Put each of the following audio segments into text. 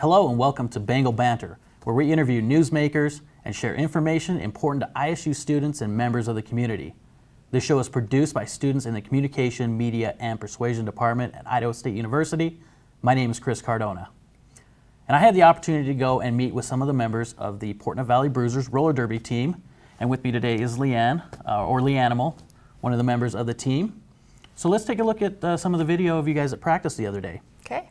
Hello and welcome to Bengal Banter, where we interview newsmakers and share information important to ISU students and members of the community. This show is produced by students in the Communication, Media, and Persuasion Department at Idaho State University. My name is Chris Cardona. And I had the opportunity to go and meet with some of the members of the Port Valley Bruisers roller derby team. And with me today is Leanne, or Leanimal, one of the members of the team. So let's take a look at some of the video of you guys at practice the other day. Okay.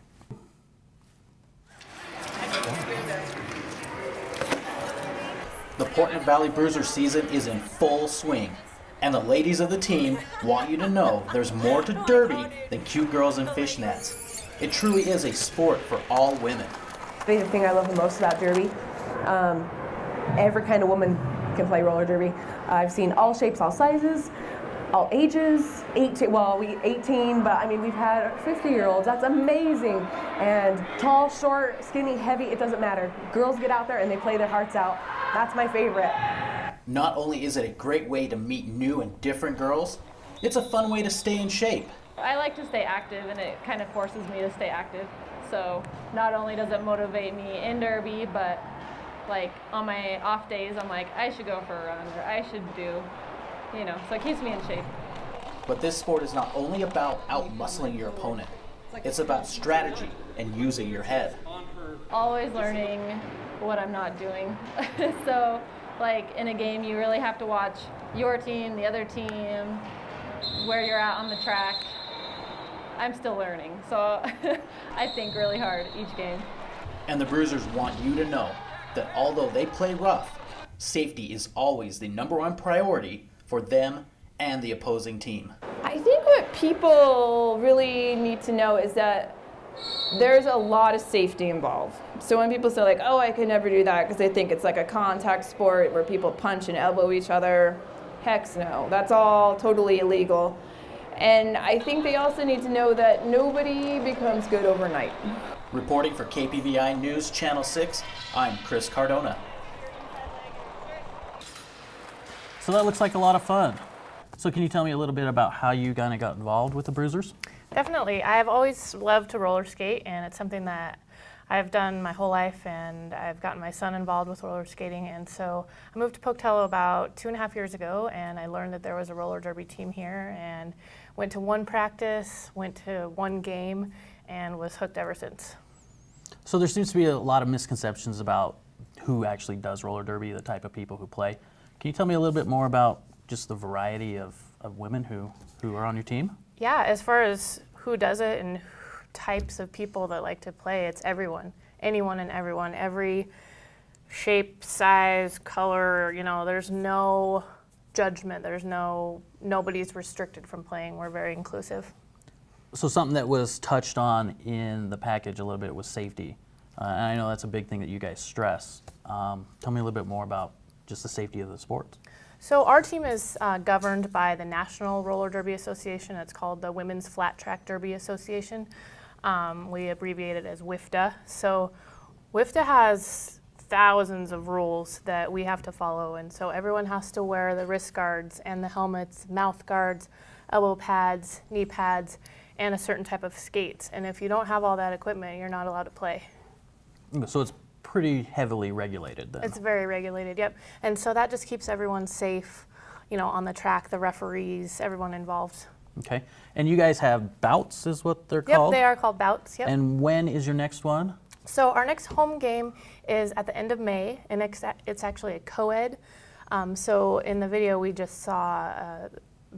The Port Valley Bruisers season is in full swing, and the ladies of the team want you to know there's more to derby than cute girls in fishnets. It truly is a sport for all women. The thing I love the most about derby, every kind of woman can play roller derby. I've seen all shapes, all sizes, all ages, 18, but I mean, we've had 50-year-olds, that's amazing. And tall, short, skinny, heavy, it doesn't matter. Girls get out there and they play their hearts out. That's my favorite. Not only is it a great way to meet new and different girls, it's a fun way to stay in shape. I like to stay active, and it kind of forces me to stay active. So not only does it motivate me in derby, but like on my off days, I'm like, I should go for a run, or I should do, so it keeps me in shape. But this sport is not only about out-muscling your opponent. It's about strategy and using your head. Always learning what I'm not doing. So like in a game, you really have to watch your team, the other team, where you're at on the track. I'm still learning, so I think really hard each game. And the Bruisers want you to know that although they play rough, safety is always the #1 priority for them and the opposing team. I think what people really need to know is that there's a lot of safety involved. So when people say like, oh, I could never do that because they think it's like a contact sport where people punch and elbow each other, heck no, that's all totally illegal. And I think they also need to know that nobody becomes good overnight. Reporting for KPVI News Channel 6, I'm Chris Cardona. So that looks like a lot of fun. So can you tell me a little bit about how you kind of got involved with the Bruisers? Definitely. I've always loved to roller skate, and it's something that I've done my whole life, and I've gotten my son involved with roller skating. And so I moved to Pocatello about 2.5 years ago, and I learned that there was a roller derby team here, and went to one practice, went to one game, and was hooked ever since. So there seems to be a lot of misconceptions about who actually does roller derby, the type of people who play. Can you tell me a little bit more about just the variety of women who are on your team? Yeah, as far as who does it and types of people that like to play, it's everyone, anyone and everyone, every shape, size, color, there's no judgment, nobody's restricted from playing. We're very inclusive. So something that was touched on in the package a little bit was safety. And I know that's a big thing that you guys stress. Tell me a little bit more about just the safety of the sport. So our team is governed by the National Roller Derby Association. It's called the Women's Flat Track Derby Association. We abbreviate it as WIFDA. So WIFDA has thousands of rules that we have to follow, and so everyone has to wear the wrist guards and the helmets, mouth guards, elbow pads, knee pads, and a certain type of skates. And if you don't have all that equipment, you're not allowed to play. So it's pretty heavily regulated then. It's very regulated, yep. And so that just keeps everyone safe, on the track, the referees, everyone involved. Okay. And you guys have bouts is what they're Yep, called? they are called bouts, yep. And when is your next one? So our next home game is at the end of May, and it's actually a co-ed. So in the video we just saw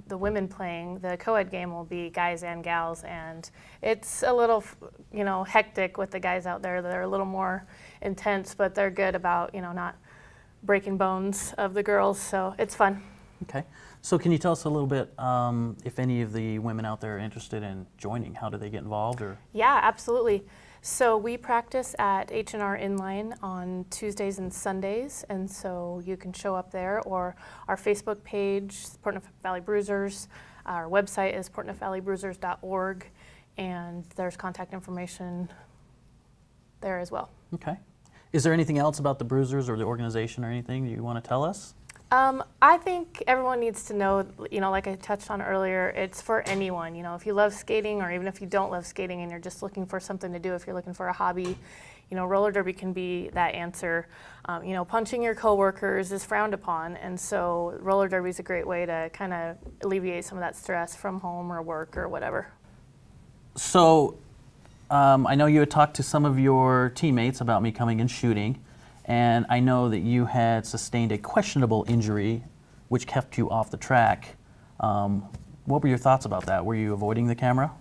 the women playing. The co-ed game will be guys and gals, and it's a little, hectic with the guys out there. They're a little more intense, but they're good about, not breaking bones of the girls, so it's fun. Okay. So can you tell us a little bit if any of the women out there are interested in joining? How do they get involved? Or Yeah, absolutely. So we practice at H&R Inline on Tuesdays and Sundays, and so you can show up there, or our Facebook page, Port Valley Bruisers. Our website is portneufvalleybruisers.org, and there's contact information there as well. Okay. Is there anything else about the Bruisers or the organization or anything you want to tell us? I think everyone needs to know, like I touched on earlier, it's for anyone. If you love skating, or even if you don't love skating and you're just looking for something to do, if you're looking for a hobby, roller derby can be that answer. Punching your coworkers is frowned upon, and so roller derby is a great way to kind of alleviate some of that stress from home or work or whatever. So I know you had talked to some of your teammates about me coming and shooting, and I know that you had sustained a questionable injury which kept you off the track. What were your thoughts about that? Were you avoiding the camera?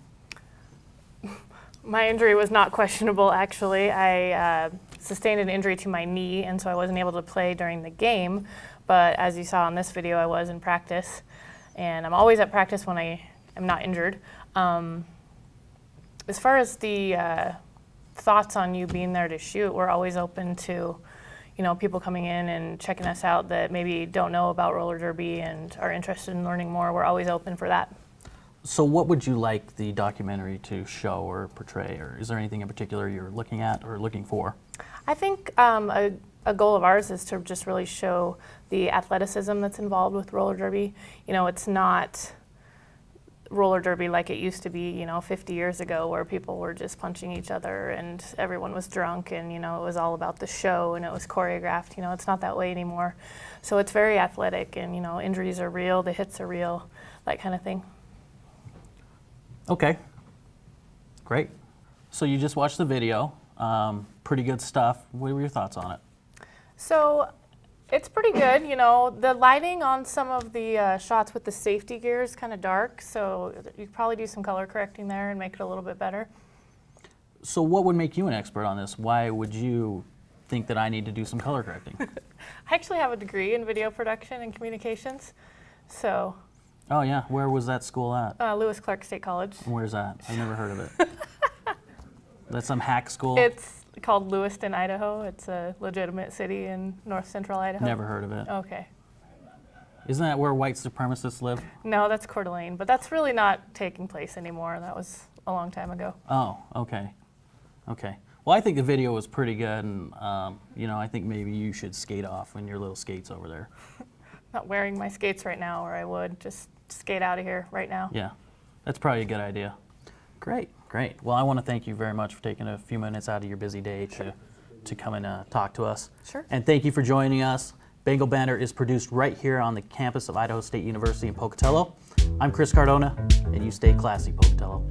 My injury was not questionable, actually. I sustained an injury to my knee, and so I wasn't able to play during the game. But as you saw in this video, I was in practice, and I'm always at practice when I am not injured. As far as the thoughts on you being there to shoot, we're always open to people coming in and checking us out that maybe don't know about roller derby and are interested in learning more. We're always open for that. So what would you like the documentary to show or portray, or is there anything in particular you're looking at or looking for? I think a goal of ours is to just really show the athleticism that's involved with roller derby. It's not roller derby like it used to be, 50 years ago, where people were just punching each other and everyone was drunk and, it was all about the show and it was choreographed. It's not that way anymore. So it's very athletic and, injuries are real, the hits are real, that kind of thing. Okay, great. So you just watched the video, pretty good stuff. What were your thoughts on it? So it's pretty good. The lighting on some of the shots with the safety gear is kind of dark, so you could probably do some color correcting there and make it a little bit better. So what would make you an expert on this? Why would you think that I need to do some color correcting? I actually have a degree in video production and communications, so. Oh yeah, where was that school at? Lewis Clark State College. Where's that? I've never heard of it. That's some hack school? It's called Lewiston, Idaho. It's a legitimate city in north central Idaho. Never heard of it. Okay. Isn't that where white supremacists live? No, that's Coeur d'Alene, but that's really not taking place anymore. That was a long time ago. Oh, okay. Okay. Well, I think the video was pretty good, and I think maybe you should skate off in your little skates over there. Not wearing my skates right now, or I would just skate out of here right now. Yeah, that's probably a good idea. Great, great. Well, I want to thank you very much for taking a few minutes out of your busy day to come and talk to us. Sure. And thank you for joining us. Bengal Banter is produced right here on the campus of Idaho State University in Pocatello. I'm Chris Cardona, and you stay classy, Pocatello.